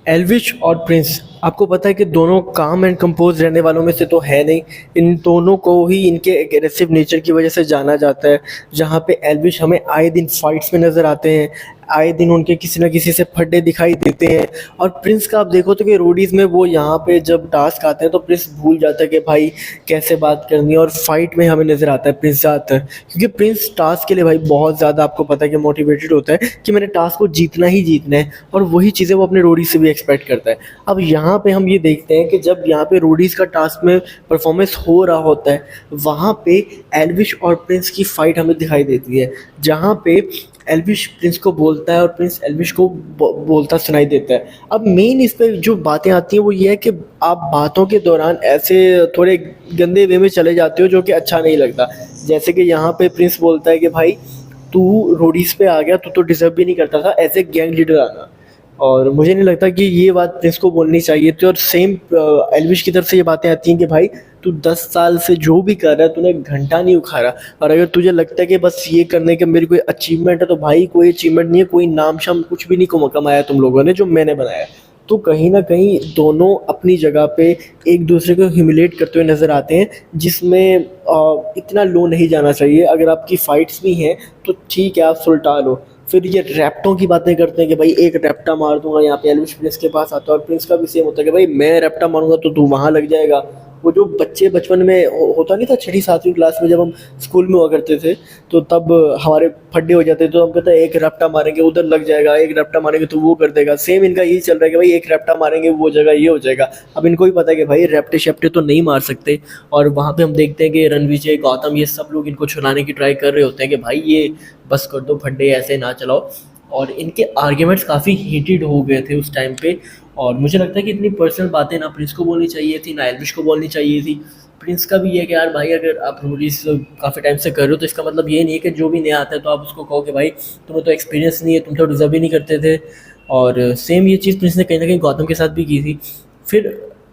एल्विश और प्रिंस, आपको पता है कि दोनों काम एंड कंपोज रहने वालों में से तो है नहीं। इन दोनों को ही इनके एग्रेसिव नेचर की वजह से जाना जाता है। जहाँ पे एल्विश हमें आए दिन फाइट्स में नज़र आते हैं, आए दिन उनके किसी न किसी से फड्डे दिखाई देते हैं। और प्रिंस का आप देखो तो कि रोडीज़ में वो यहाँ पे जब टास्क आते हैं तो प्रिंस भूल जाता है कि भाई कैसे बात करनी है, और फाइट में हमें नज़र आता है प्रिंस ज़्यादातर, क्योंकि प्रिंस टास्क के लिए भाई बहुत ज़्यादा आपको पता है कि मोटिवेटेड होता है कि मैंने टास्क को जीतना ही जीतना है, और वही चीज़ें वो अपने रोडी से भी एक्सपेक्ट करता है। अब यहाँ पे हम ये देखते हैं कि जब यहाँ पे रोडीज़ का टास्क में परफॉर्मेंस हो रहा होता है, वहाँ पे एल्विश और प्रिंस की फ़ाइट हमें दिखाई देती है, जहाँ पे एल्विश प्रिंस को बोलता है और प्रिंस एल्विश को बोलता सुनाई देता है। अब मेन इस पे जो बातें आती हैं वो ये है कि आप बातों के दौरान ऐसे थोड़े गंदे वे में चले जाते हो जो कि अच्छा नहीं लगता। जैसे कि यहाँ पे प्रिंस बोलता है कि भाई तू रोडीज़ पे आ गया, तू तो डिज़र्व भी नहीं करता था एज ए गैंग लीडर आना। और मुझे नहीं लगता कि ये बात प्रिंस को बोलनी चाहिए थी। और सेम एल्विश की तरफ से ये बातें आती हैं कि भाई तू 10 साल से जो भी कर रहा है तूने घंटा नहीं उखाड़ा, और अगर तुझे लगता है कि बस ये करने के मेरी कोई अचीवमेंट है, तो भाई कोई अचीवमेंट नहीं है, कोई नाम शाम कुछ भी नहीं कमाया तुम लोगों ने जो मैंने बनाया। तो कहीं ना कहीं दोनों अपनी जगह पे एक दूसरे को ह्यूमिलेट करते हुए नज़र आते हैं, जिसमें इतना लो नहीं जाना चाहिए। अगर आपकी फ़ाइट्स भी हैं तो ठीक है, आप सुलटा लो। फिर ये रैप्टों की बातें करते हैं कि भाई एक रैप्टा मार दूंगा, यहाँ पे एल्विश प्रिंस के पास आता है और प्रिंस का भी सेम होता है कि भाई मैं रैप्टा मारूंगा तो तू वहाँ लग जाएगा। वो जो बच्चे बचपन में होता नहीं था, छठी सातवीं क्लास में जब हम स्कूल में हुआ करते थे, तो तब हमारे फड्डे हो जाते तो हम कहते हैं एक रैप्टा मारेंगे उधर लग जाएगा, एक रैप्टा मारेंगे तो वो कर देगा। सेम इनका यही चल रहा है कि भाई एक रैप्टा मारेंगे वो जगह ये हो जाएगा। अब इनको भी पता है कि भाई रैप्टे शैप्टे तो नहीं मार सकते, और वहाँ पे हम देखते हैं कि रणविजय, गौतम, ये सब लोग इनको छुड़ाने की ट्राई कर रहे होते हैं कि भाई ये बस कर दो, फड्डे ऐसे ना चलाओ। और इनके आर्ग्यूमेंट्स काफ़ी हीटेड हो गए थे उस टाइम पे। और मुझे लगता है कि इतनी पर्सनल बातें ना प्रिंस को बोलनी चाहिए थी, ना एल्विश को बोलनी चाहिए थी। प्रिंस का भी ये है कि यार भाई अगर आप रूलीज काफ़ी टाइम से कर रहे हो तो इसका मतलब ये नहीं है कि जो भी नया आता है तो आप उसको कहो कि भाई तुम्हें तो एक्सपीरियंस नहीं है, तुम तो डिजर्व ही नहीं करते थे। और सेम ये चीज़ प्रिंस ने कहीं ना कहीं गौतम के साथ भी की थी। फिर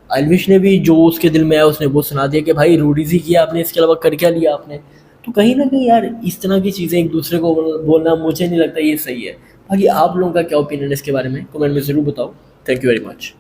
एल्विश ने भी जो उसके दिल में आया उसने वो सुना दिया कि भाई रूडीज ही किया आपने, इसके अलावा कर क्या लिया आपने। तो कहीं ना कहीं यार इस तरह की चीज़ें एक दूसरे को बोलना मुझे नहीं लगता ये सही है। बाकी आप लोगों का क्या ओपिनियन है इसके बारे में, कमेंट में ज़रूर बताओ। Thank you very much.